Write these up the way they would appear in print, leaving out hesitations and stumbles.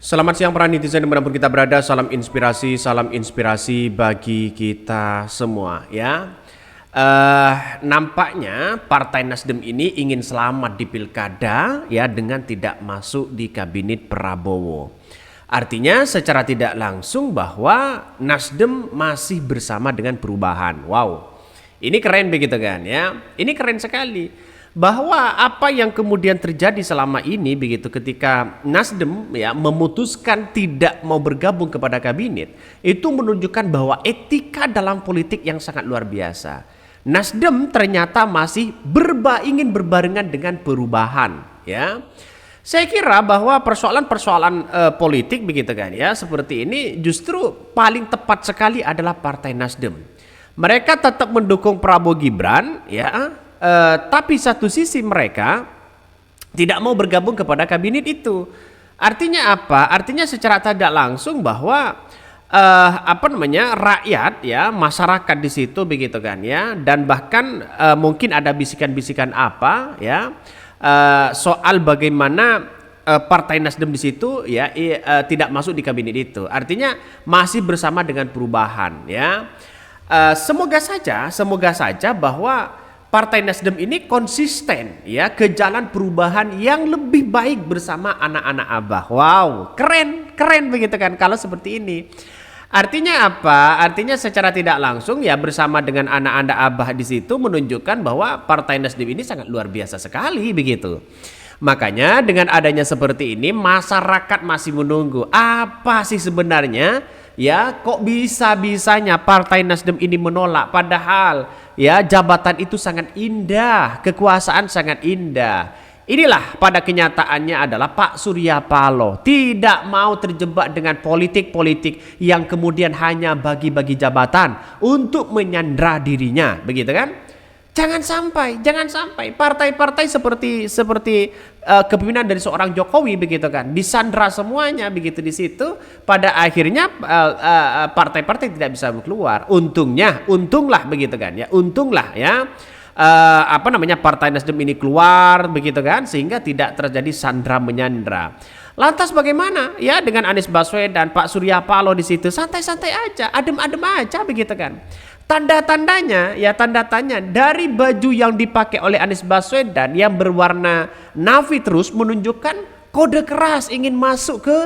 Selamat siang para netizen dimanapun kita berada, salam inspirasi bagi kita semua ya. Nampaknya Partai Nasdem ini ingin selamat di pilkada ya dengan tidak masuk di kabinet Prabowo. Artinya secara tidak langsung bahwa Nasdem masih bersama dengan perubahan. Wow, ini keren begitu kan ya, ini keren sekali. Bahwa apa yang kemudian terjadi selama ini begitu ketika Nasdem ya memutuskan tidak mau bergabung kepada kabinet, itu menunjukkan bahwa etika dalam politik yang sangat luar biasa. Nasdem ternyata masih ingin berbarengan dengan perubahan ya. Saya kira bahwa persoalan-persoalan politik begitu kan ya seperti ini justru paling tepat sekali adalah Partai Nasdem. Mereka tetap mendukung Prabowo Gibran ya. Tapi satu sisi mereka tidak mau bergabung kepada kabinet itu. Artinya apa? Artinya secara tidak langsung bahwa rakyat ya, masyarakat di situ begitu kan ya, dan bahkan mungkin ada bisikan-bisikan apa ya soal bagaimana Partai Nasdem di situ ya tidak masuk di kabinet itu. Artinya masih bersama dengan perubahan ya. Semoga saja bahwa Partai Nasdem ini konsisten ya ke jalan perubahan yang lebih baik bersama anak-anak Abah. Wow, keren begitu kan kalau seperti ini. Artinya apa? Artinya secara tidak langsung ya bersama dengan anak-anak Abah di situ menunjukkan bahwa Partai Nasdem ini sangat luar biasa sekali begitu. Makanya dengan adanya seperti ini masyarakat masih menunggu apa sih sebenarnya ya kok bisa-bisanya Partai Nasdem ini menolak padahal ya jabatan itu sangat indah, kekuasaan sangat indah. Inilah pada kenyataannya adalah Pak Surya Paloh tidak mau terjebak dengan politik-politik yang kemudian hanya bagi-bagi jabatan untuk menyandra dirinya, begitu kan? Jangan sampai partai-partai seperti kepemimpinan dari seorang Jokowi begitu kan disandra semuanya begitu di situ pada akhirnya partai-partai tidak bisa keluar. Untunglah begitu kan ya, untunglah ya Partai Nasdem ini keluar begitu kan sehingga tidak terjadi sandra menyandra. Lantas bagaimana ya dengan Anies Baswedan, Pak Surya Paloh di situ santai-santai aja, adem-adem aja begitu kan. Tanda-tandanya ya tanda tanya dari baju yang dipakai oleh Anies Baswedan yang berwarna navy terus menunjukkan kode keras ingin masuk ke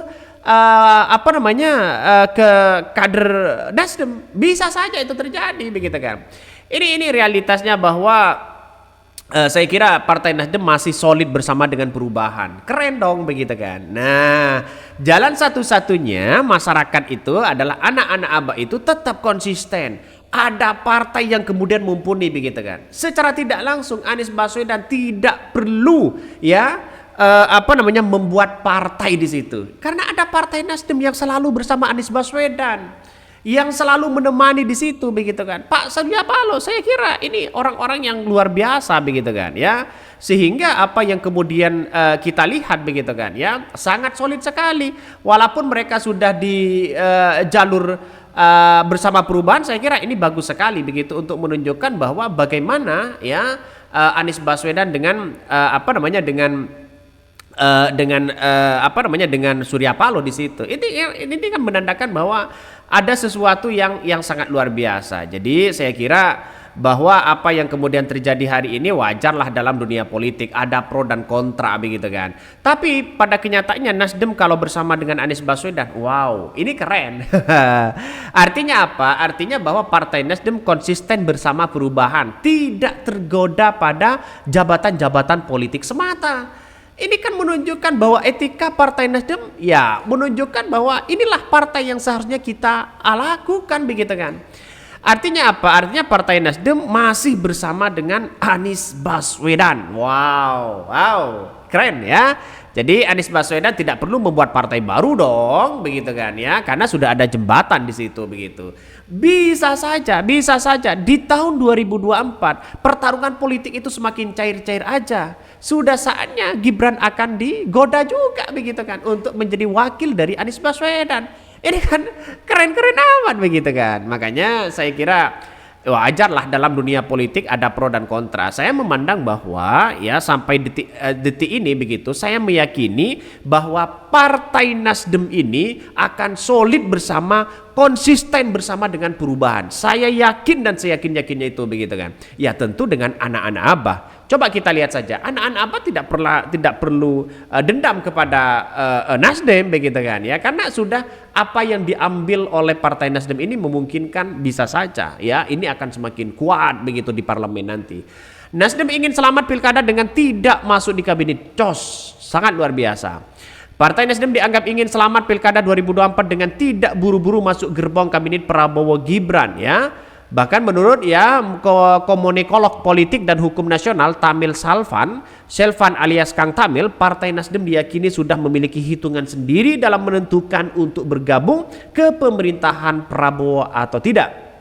ke kader Nasdem. Bisa saja itu terjadi begitu kan. Ini realitasnya bahwa saya kira Partai Nasdem masih solid bersama dengan perubahan. Keren dong begitu kan. Nah, jalan satu-satunya masyarakat itu adalah anak-anak Abah itu tetap konsisten. Ada partai yang kemudian mumpuni begitu kan. Secara tidak langsung Anies Baswedan tidak perlu ya membuat partai di situ. Karena ada Partai Nasdem yang selalu bersama Anies Baswedan, yang selalu menemani di situ begitu kan. Pak Surya Paloh saya kira ini orang-orang yang luar biasa begitu kan ya. Sehingga apa yang kemudian kita lihat begitu kan ya sangat solid sekali. Walaupun mereka sudah di jalur bersama perubahan, saya kira ini bagus sekali begitu untuk menunjukkan bahwa bagaimana ya Anies Baswedan dengan dengan Surya Paloh di situ. Ini kan menandakan bahwa ada sesuatu yang sangat luar biasa. Jadi saya kira bahwa apa yang kemudian terjadi hari ini wajarlah dalam dunia politik, ada pro dan kontra begitu kan. Tapi pada kenyataannya Nasdem kalau bersama dengan Anies Baswedan, wow, ini keren. Artinya apa? Artinya bahwa Partai Nasdem konsisten bersama perubahan, tidak tergoda pada jabatan-jabatan politik semata. Ini kan menunjukkan bahwa etika Partai Nasdem ya menunjukkan bahwa inilah partai yang seharusnya kita lakukan begitu kan. Artinya apa? Artinya Partai Nasdem masih bersama dengan Anies Baswedan. Wow, keren ya. Jadi Anies Baswedan tidak perlu membuat partai baru dong, begitu kan ya, karena sudah ada jembatan di situ begitu. Bisa saja di tahun 2024 pertarungan politik itu semakin cair-cair aja. Sudah saatnya Gibran akan digoda juga begitu kan untuk menjadi wakil dari Anies Baswedan. Ini kan keren-keren amat begitu kan. Makanya saya kira wajarlah dalam dunia politik ada pro dan kontra. Saya memandang bahwa ya sampai detik ini begitu, saya meyakini bahwa Partai Nasdem ini akan solid bersama, konsisten bersama dengan perubahan. Saya yakin dan saya yakin-yakinnya itu begitu kan. Ya tentu dengan anak-anak Abah. Coba kita lihat saja, anak-anak Abah tidak perlu dendam kepada Nasdem begitu kan ya, karena sudah apa yang diambil oleh Partai Nasdem ini memungkinkan bisa saja ya ini akan semakin kuat begitu di parlemen nanti. Nasdem ingin selamat pilkada dengan tidak masuk di kabinet, sangat luar biasa. Partai Nasdem dianggap ingin selamat pilkada 2024 dengan tidak buru-buru masuk gerbong kabinet Prabowo Gibran ya. Bahkan menurut ya komunikolog politik dan hukum nasional Tamil Selvan alias Kang Tamil, Partai Nasdem diyakini sudah memiliki hitungan sendiri dalam menentukan untuk bergabung ke pemerintahan Prabowo atau tidak.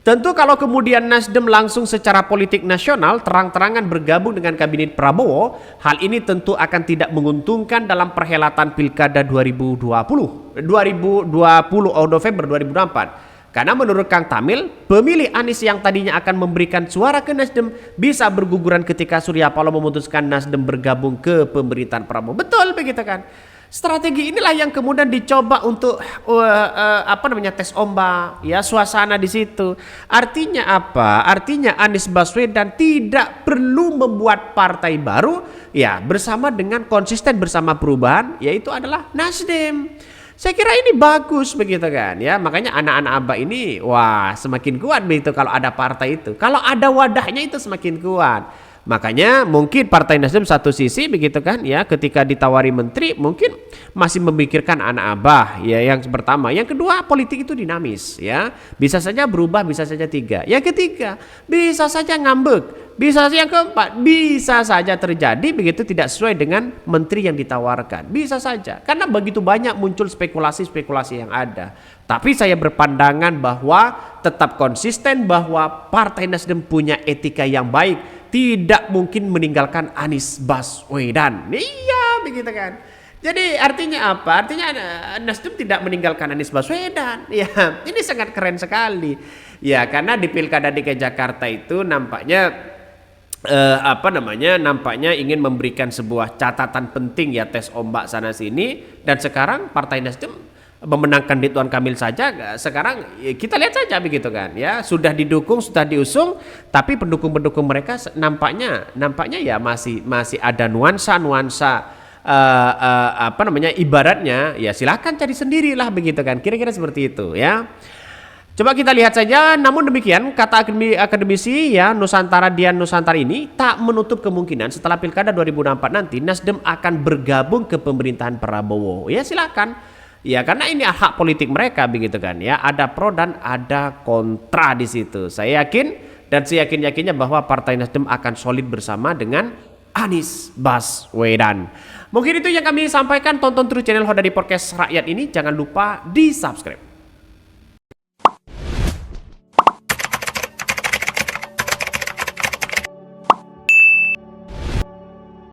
Tentu kalau kemudian Nasdem langsung secara politik nasional terang-terangan bergabung dengan kabinet Prabowo, hal ini tentu akan tidak menguntungkan dalam perhelatan pilkada 2020 November 2024. Karena menurut Kang Tamil, pemilih Anies yang tadinya akan memberikan suara ke Nasdem bisa berguguran ketika Surya Paloh memutuskan Nasdem bergabung ke pemerintahan Prabowo. Betul begitu kan? Strategi inilah yang kemudian dicoba untuk tes ombak, ya suasana di situ. Artinya apa? Artinya Anies Baswedan tidak perlu membuat partai baru, ya bersama dengan konsisten bersama perubahan, yaitu adalah Nasdem. Saya kira ini bagus begitu kan ya, makanya anak-anak Abah ini wah semakin kuat begitu kalau ada partai itu, kalau ada wadahnya itu semakin kuat. Makanya mungkin Partai Nasdem satu sisi begitu kan ya, ketika ditawari menteri mungkin masih memikirkan anak Abah ya, yang pertama. Yang kedua, politik itu dinamis ya, bisa saja berubah, bisa saja tiga. Yang ketiga, bisa saja ngambek, bisa saja. Yang keempat, bisa saja terjadi begitu tidak sesuai dengan menteri yang ditawarkan, bisa saja, karena begitu banyak muncul spekulasi-spekulasi yang ada. Tapi saya berpandangan bahwa tetap konsisten bahwa Partai Nasdem punya etika yang baik, tidak mungkin meninggalkan Anies Baswedan. Iya begitu kan. Jadi artinya apa? Artinya Nasdem tidak meninggalkan Anies Baswedan. Ya, ini sangat keren sekali. Ya, karena di Pilkada DKI Jakarta itu nampaknya nampaknya ingin memberikan sebuah catatan penting ya, tes ombak sana sini, dan sekarang Partai Nasdem memenangkan Ridwan Kamil saja. Sekarang kita lihat saja begitu kan ya, sudah didukung, sudah diusung, tapi pendukung-pendukung mereka nampaknya ya masih ada nuansa ibaratnya ya silakan cari sendirilah begitu kan, kira-kira seperti itu ya. Coba kita lihat saja. Namun demikian, kata akademisi ya Dian Nusantara ini tak menutup kemungkinan setelah Pilkada 2024 nanti Nasdem akan bergabung ke pemerintahan Prabowo. Ya silakan. Ya karena ini hak politik mereka begitu kan ya, ada pro dan ada kontra di situ. Saya yakin dan saya yakinnya bahwa Partai Nasdem akan solid bersama dengan Anies Baswedan. Mungkin itu yang kami sampaikan. Tonton terus channel Hodari Podcast Rakyat ini, jangan lupa di subscribe.